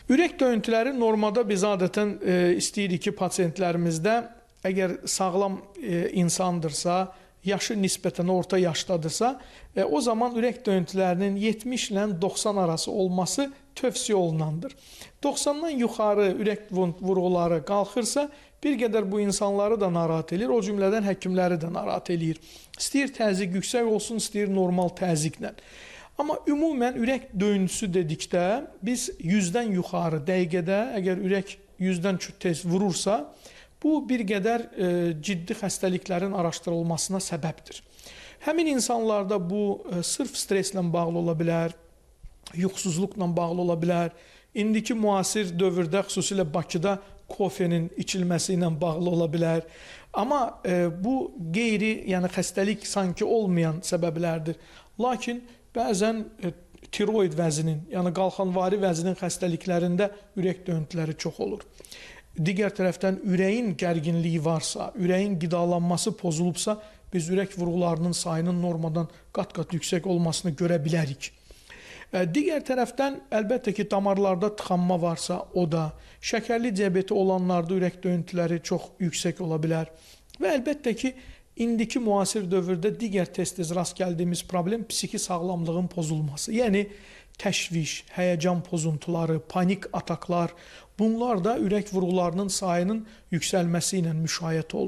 Ürək döyüntüləri normada biz adətən istəyirik ki, pasientlərimizdə əgər sağlam insandırsa, yaşı nisbətən orta yaşdadırsa, o zaman ürək döyüntülərinin 70 ilə 90 arası olması tövsiyə olunandır. 90-dan yuxarı ürək vurğuları qalxırsa, bir qədər bu insanları da narahat edir, o cümlədən həkimləri də narahat edir. İstəyir təzyiq yüksək olsun, istəyir normal təzyiqlə. Amma ümumən ürək döyüntüsü dedikdə biz 100-dən yuxarı dəqiqədə əgər ürək 100-dən tez vurursa, bu bir qədər ciddi xəstəliklərin araşdırılmasına səbəbdir. Həmin insanlarda bu sırf streslə bağlı ola bilər, yuxusuzluqla bağlı ola bilər, indiki müasir dövrdə xüsusilə Bakıda kofenin içilməsi ilə bağlı ola bilər. Amma bu qeyri, yəni xəstəlik sanki olmayan səbəblərdir. Lakin bəzən tiroid vəzinin, yəni qalxanvari vəzinin xəstəliklərində ürək döyüntüləri çox olur. Digər tərəfdən ürəyin gərginliyi varsa, ürəyin qidalanması pozulubsa, biz ürək vurğularının sayının normadan qat-qat yüksək olmasını görə bilərik. Digər tərəfdən, əlbəttə ki, damarlarda tıxanma varsa, o da, şəkərli diabeti olanlarda ürək döyüntüləri çox yüksək ola bilər. Və əlbəttə ki, indiki müasir dövrdə digər tez-tez rast gəldiyimiz problem psixi sağlamlığın pozulması. Yəni, təşviş, həyəcan pozuntuları, panik ataklar, bunlar da ürək vurğularının sayının yüksəlməsi ilə müşayiət olunur.